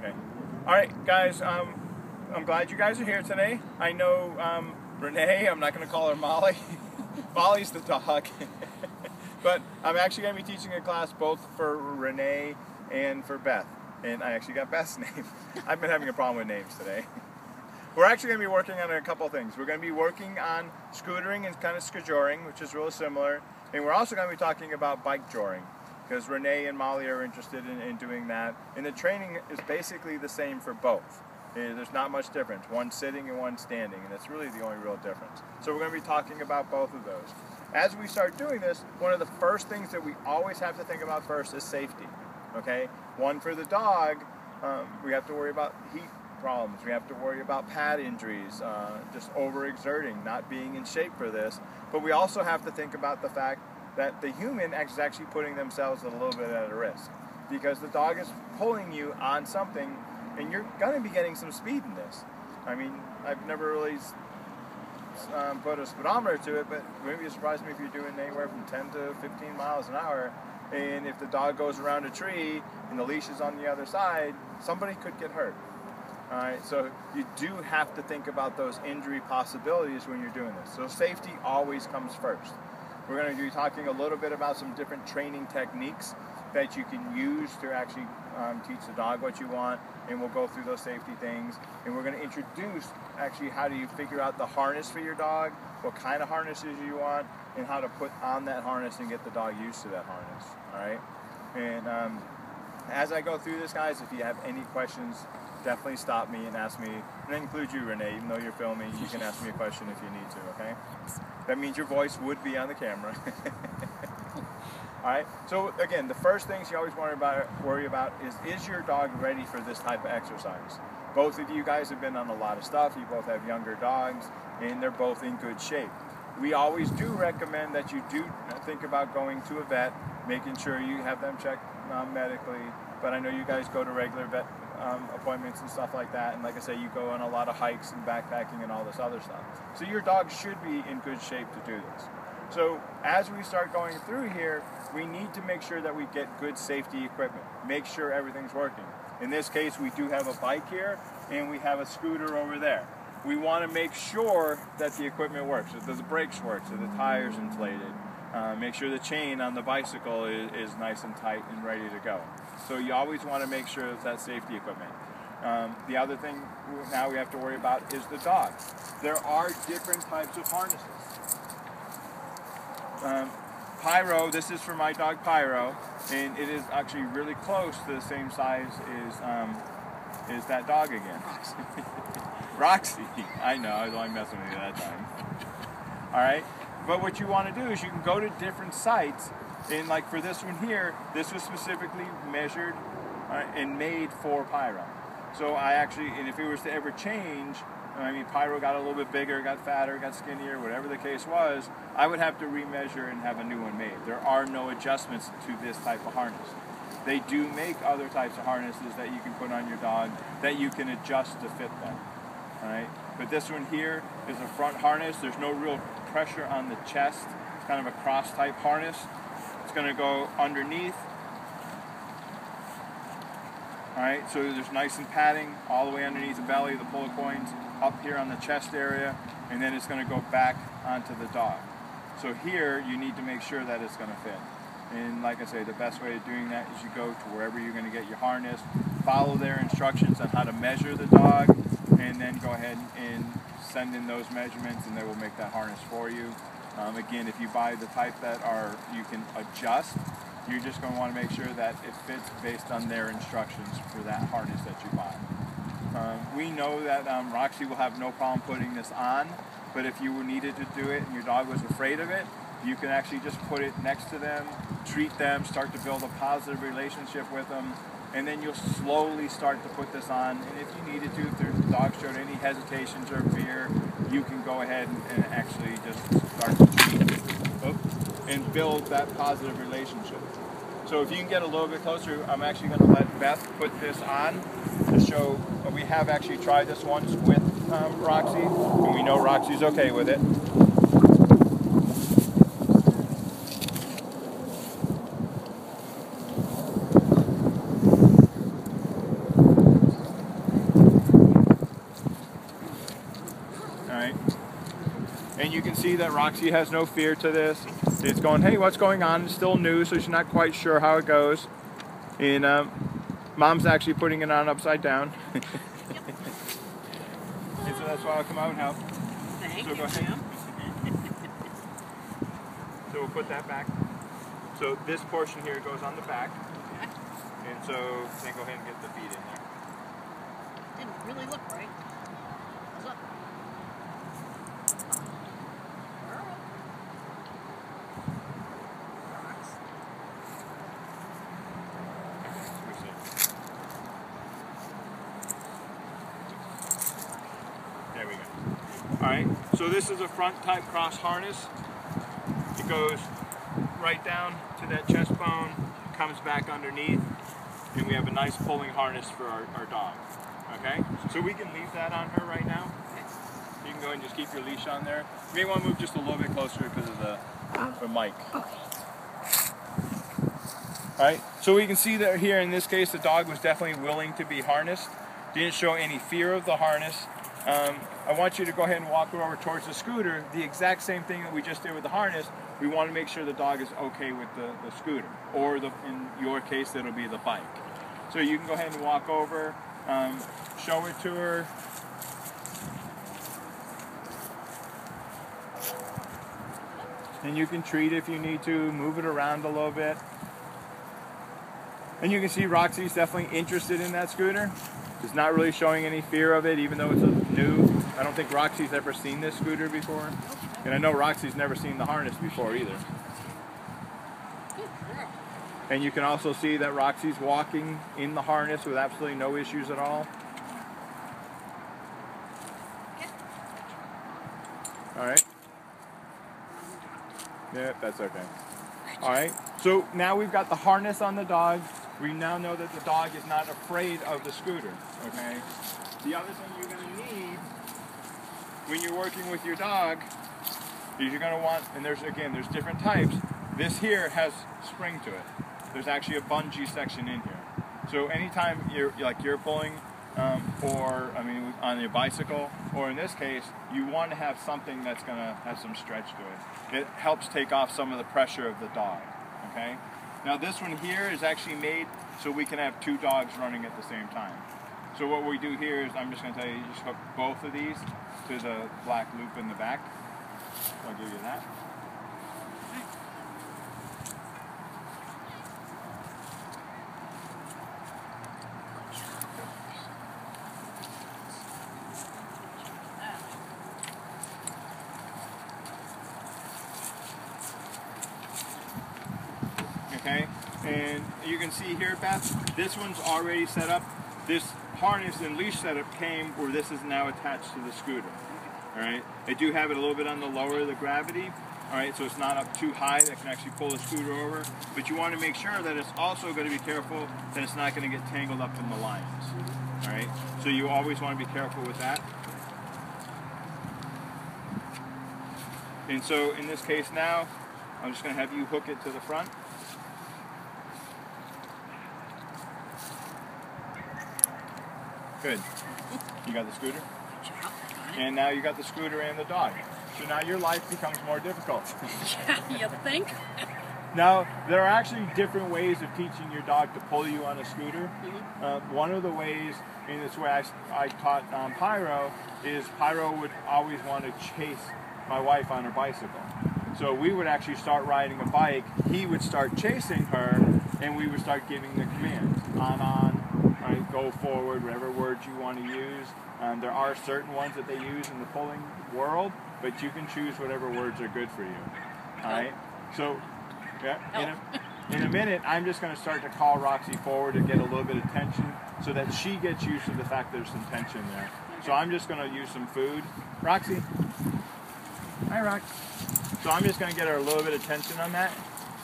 Okay. All right, guys. I'm glad you guys are here today. I know Renee. I'm not going to call her Molly. Molly's the dog. But I'm actually going to be teaching a class both for Renee and for Beth. And I actually got Beth's name. I've been having a problem with names today. We're actually going to be working on a couple things. We're going to be working on scootering and kind of skijoring, which is real similar. And we're also going to be talking about bike joring, because Renee and Molly are interested in doing that. And the training is basically the same for both. There's not much difference. One sitting and one standing, and that's really the only real difference. So we're going to be talking about both of those. As we start doing this, one of the first things that we always have to think about first is safety. Okay? One, for the dog, we have to worry about heat problems. We have to worry about pad injuries, just overexerting, not being in shape for this. But we also have to think about the fact that the human is actually putting themselves a little bit at a risk, because the dog is pulling you on something, and you're going to be getting some speed in this. I mean, I've never really put a speedometer to it, but maybe it surprised me if you're doing anywhere from 10 to 15 miles an hour. And if the dog goes around a tree and the leash is on the other side, somebody could get hurt. All right, so you do have to think about those injury possibilities when you're doing this. So safety always comes first. We're going to be talking a little bit about some different training techniques that you can use to actually teach the dog what you want, and we'll go through those safety things. And we're going to introduce actually how do you figure out the harness for your dog, what kind of harnesses you want, and how to put on that harness and get the dog used to that harness. All right, and as I go through this, guys, if you have any questions, definitely stop me and ask me, and that includes you, Renee. Even though you're filming, you can ask me a question if you need to, okay? That means your voice would be on the camera. All right, so again, the first things you always worry about is your dog ready for this type of exercise? Both of you guys have been on a lot of stuff. You both have younger dogs, and they're both in good shape. We always do recommend that you do think about going to a vet, making sure you have them checked medically, but I know you guys go to regular vet appointments and stuff like that, and like I say, you go on a lot of hikes and backpacking and all this other stuff. So your dog should be in good shape to do this. So as we start going through here, we need to make sure that we get good safety equipment. Make sure everything's working. In this case, we do have a bike here, and we have a scooter over there. We want to make sure that the equipment works, that the brakes work, so the tire's inflated. Make sure the chain on the bicycle is nice and tight and ready to go. So you always want to make sure that's safety equipment. The other thing now we have to worry about is the dog. There are different types of harnesses. Pyro, this is for my dog Pyro, and it is actually really close to the same size as that dog again. Roxy. I know, I was only messing with you that time. All right, but what you want to do is you can go to different sites, and like for this one here, this was specifically measured and made for Pyro. So I actually, and if it was to ever change, I mean, Pyro got a little bit bigger, got fatter, got skinnier, whatever the case was, I would have to remeasure and have a new one made. There are no adjustments to this type of harness. They do make other types of harnesses that you can put on your dog that you can adjust to fit them. All right? But this one here is a front harness. There's no real pressure on the chest. It's kind of a cross type harness. It's going to go underneath. All right, so there's nice and padding all the way underneath the belly, the pull coins, up here on the chest area, and then it's going to go back onto the dog. So here, you need to make sure that it's going to fit. And like I say, the best way of doing that is you go to wherever you're going to get your harness, follow their instructions on how to measure the dog, and then go ahead and send in those measurements, and they will make that harness for you. Again, if you buy the type that you can adjust, you're just going to want to make sure that it fits based on their instructions for that harness that you buy. We know that Roxy will have no problem putting this on, but if you needed to do it and your dog was afraid of it, you can actually just put it next to them, treat them, start to build a positive relationship with them, and then you'll slowly start to put this on. And if you needed to, if the dog showed any hesitations or fear, you can go ahead and actually just start to treat and build that positive relationship. So if you can get a little bit closer, I'm actually going to let Beth put this on to show. We have actually tried this once with Roxy, and we know Roxy's okay with it. see that Roxy has no fear to this. It's going, hey, what's going on? It's still new, so she's not quite sure how it goes. And Mom's actually putting it on upside down. And so that's why I'll come out and help. Thank so you, go ahead. Jim. So we'll put that back. So this portion here goes on the back. Okay. And so then go ahead and get the feet in there. Didn't really look right. What's up? Girl. Rocks. There we go. Alright, so this is a front type cross harness. It goes right down to that chest bone, comes back underneath, and we have a nice pulling harness for our dog. Okay? So we can leave that on her right now. You can go and just keep your leash on there. You may want to move just a little bit closer because of the mic. Alright, so we can see that here in this case the dog was definitely willing to be harnessed. Didn't show any fear of the harness. I want you to go ahead and walk over towards the scooter. The exact same thing that we just did with the harness. We want to make sure the dog is okay with the scooter, or in your case, it'll be the bike. So you can go ahead and walk over, show it to her. And you can treat it if you need to, move it around a little bit. And you can see Roxy's definitely interested in that scooter. She's not really showing any fear of it, even though it's new. I don't think Roxy's ever seen this scooter before. And I know Roxy's never seen the harness before either. And you can also see that Roxy's walking in the harness with absolutely no issues at all. Alright. Yep, that's okay. Alright, so now we've got the harness on the dog. We now know that the dog is not afraid of the scooter, okay? The other thing you're going to need when you're working with your dog is you're going to want, and there's different types. This here has spring to it. There's actually a bungee section in here. So anytime you're pulling on your bicycle, or in this case, you want to have something that's going to have some stretch to it. It helps take off some of the pressure of the dog, okay? Now this one here is actually made so we can have two dogs running at the same time. So what we do here is, I'm just going to tell you, you just hook both of these to the black loop in the back. So I'll give you that. Okay, and you can see here, Beth, this one's already set up. This harness and leash setup came where this is now attached to the scooter. All right, they do have it a little bit on the lower of the gravity. All right, so it's not up too high that can actually pull the scooter over. But you want to make sure that it's also going to be careful that it's not going to get tangled up in the lines. All right, so you always want to be careful with that. And so in this case now, I'm just going to have you hook it to the front. Good. You got the scooter? And now you got the scooter and the dog. So now your life becomes more difficult. Yeah, you think? Now, there are actually different ways of teaching your dog to pull you on a scooter. One of the ways, in this way I taught Pyro, is Pyro would always want to chase my wife on her bicycle. So we would actually start riding a bike, he would start chasing her, and we would start giving the commands. On, right, go forward, whatever words you want to use. There are certain ones that they use in the pulling world, but you can choose whatever words are good for you. Alright? So, yeah, in a minute, I'm just going to start to call Roxy forward to get a little bit of tension so that she gets used to the fact there's some tension there. So I'm just going to use some food. Roxy? Hi, Rox. So I'm just going to get her a little bit of tension on that.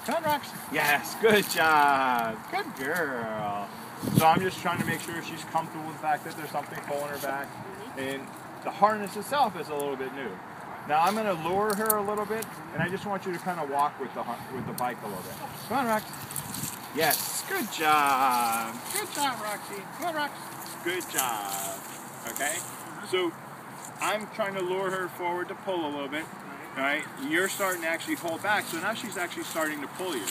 Come on, Rox. Yes, good job. Good girl. So I'm just trying to make sure she's comfortable with the fact that there's something pulling her back. And the harness itself is a little bit new. Now I'm going to lure her a little bit, and I just want you to kind of walk with the bike a little bit. Come on, Rox. Yes, good job. Good job, Roxy. Come on, Rox. Good job. Okay? So I'm trying to lure her forward to pull a little bit. all right, you're starting to actually hold back. So now she's actually starting to pull you.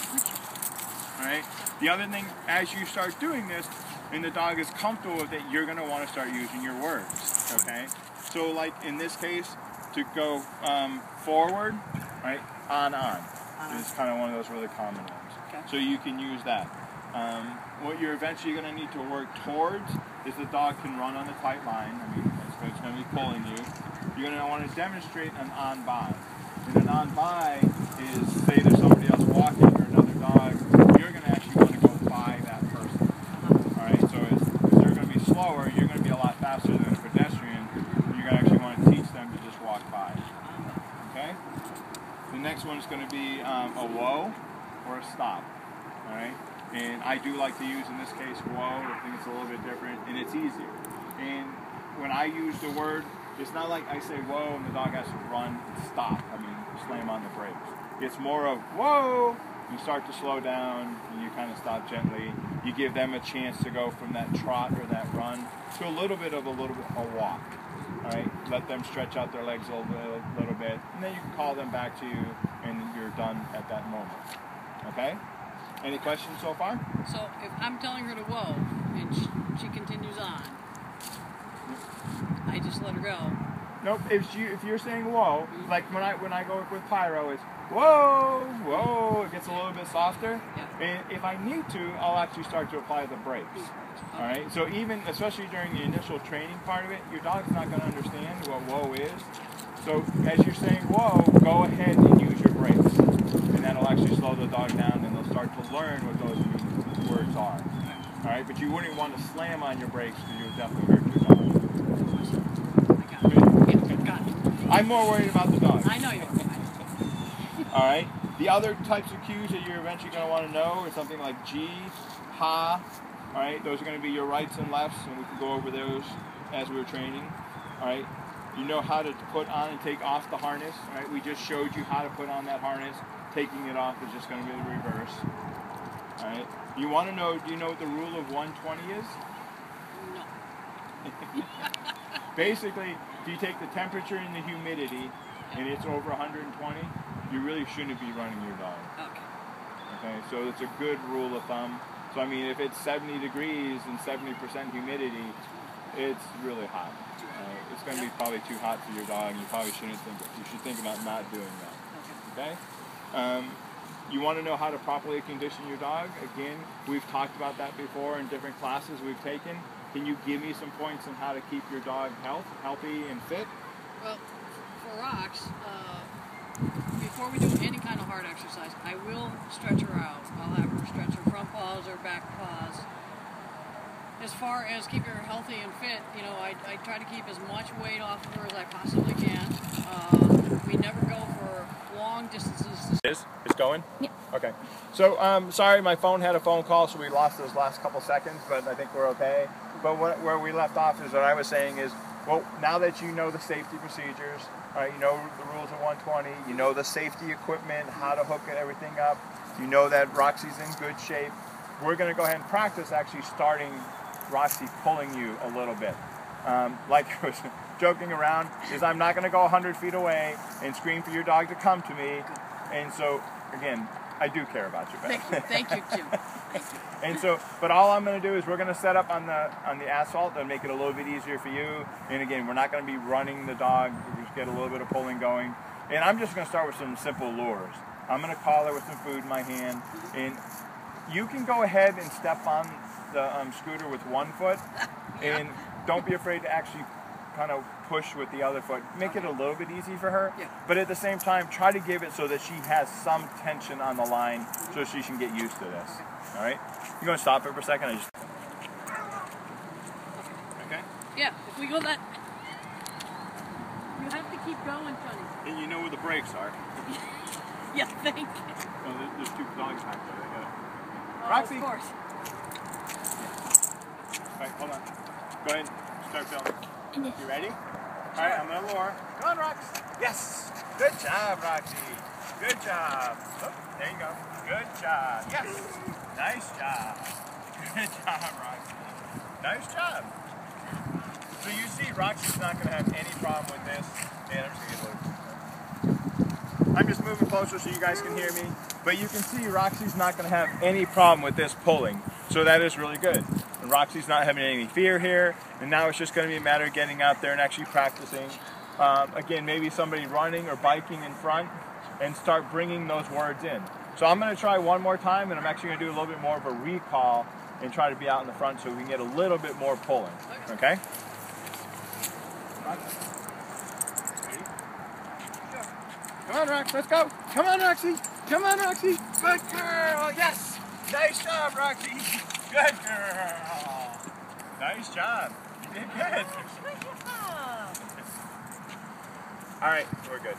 All right. The other thing, as you start doing this, and the dog is comfortable with it, you're going to want to start using your words. Okay. So like in this case, to go forward, right, on. Is kind of one of those really common ones. Okay. So you can use that. What you're eventually going to need to work towards is the dog can run on the tight line. I mean, it's going to be pulling you. You're going to want to demonstrate an on-by. And an on-by is, say there's somebody else walking or another dog, you're going to actually want to go by that person. All right, so as they're going to be slower, you're going to be a lot faster than a pedestrian. You're going to actually want to teach them to just walk by. Okay? The next one is going to be a whoa or a stop. All right? And I do like to use, in this case, whoa. I think it's a little bit different, and it's easier. And when I use the word, it's not like I say whoa and the dog has to run and stop. I mean, slam on the brakes. It's more of whoa, you start to slow down, and you kind of stop gently. You give them a chance to go from that trot or that run to a little bit of a walk. All right, let them stretch out their legs a little bit, and then you can call them back to you, and you're done at that moment. Okay? Any questions so far? So if I'm telling her to whoa, and she continues on, I just let her go. Nope. If you're saying whoa, like when I go with Pyro, it's whoa, whoa. It gets a little bit softer, Yeah. and if I need to, I'll actually start to apply the brakes. All right. So even, especially during the initial training part of it, your dog's not going to understand what whoa is. So as you're saying whoa, go ahead and use your brakes, and that'll actually slow the dog down, and they'll start to learn what those words are. All right. But you wouldn't want to slam on your brakes because you would definitely hurt your dog. I'm more worried about the dog. I know you are. All right. The other types of cues that you're eventually going to want to know is something like G, ha. All right. Those are going to be your rights and lefts, and we can go over those as we were training. All right. You know how to put on and take off the harness. All right. We just showed you how to put on that harness. Taking it off is just going to be the reverse. All right. You want to know? Do you know what the rule of 120 is? No. Basically, if you take the temperature and the humidity, and it's over 120, you really shouldn't be running your dog. Okay. Okay, so it's a good rule of thumb. So I mean, if it's 70 degrees and 70% humidity, it's really hot. It's going to be probably too hot for your dog. You probably shouldn't think. You should think about not doing that. Okay. You want to know how to properly condition your dog? Again, we've talked about that before in different classes we've taken. Can you give me some points on how to keep your dog healthy and fit? Well, for rocks, before we do any kind of hard exercise, I will stretch her out. I'll have her stretch her front paws or back paws. As far as keeping her healthy and fit, you know, I try to keep as much weight off of her as I possibly can. We never go for long distances. It's going? Yeah. Okay. So, sorry, my phone had a phone call, so we lost those last couple seconds, but I think we're okay. But where we left off is what I was saying is, well, now that you know the safety procedures, all right, you know the rules of 120, you know the safety equipment, how to hook everything up, you know that Roxy's in good shape, we're going to go ahead and practice actually starting Roxy pulling you a little bit. Like I was joking around, is I'm not going to go 100 feet away and scream for your dog to come to me. And so, again, I do care about you, Beth. Thank you, Jim. And so, but all I'm going to do is we're going to set up on the asphalt and make it a little bit easier for you. And again, we're not going to be running the dog. We just get a little bit of pulling going. And I'm just going to start with some simple lures. I'm going to call her with some food in my hand. And you can go ahead and step on the scooter with one foot. And don't be afraid to actually kind of push with the other foot. Make it a little bit easy for her, but at the same time, try to give it so that she has some tension on the line so she can get used to this. All right? You going to stop it for a second? Okay? Yeah, if we go that... You have to keep going, Johnny. And you know where the brakes are. Yeah, thank you. Oh, there's two dogs back there. Roxy. Of course. All right, hold on. Go ahead. Start filming. You ready? All right, I'm going to lure. Come on, Rox. Yes. Good job, Roxy. Good job. Oh, there you go. Good job. Yes. Nice job. Good job, Roxy. Nice job. So you see, Roxy's not going to have any problem with this. Man, I'm just going to get a little... I'm just moving closer so you guys can hear me. But you can see Roxy's not going to have any problem with this pulling. So that is really good. And Roxy's not having any fear here. And now it's just going to be a matter of getting out there and actually practicing. Again, maybe somebody running or biking in front and start bringing those words in. So I'm going to try one more time, and I'm actually going to do a little bit more of a recall and try to be out in the front so we can get a little bit more pulling. Okay? Come on, Rox, let's go. Come on, Roxy. Come on, Roxy. Good girl. Yes. Nice job, Roxy. Good girl. Nice job. You did good. All right, we're good.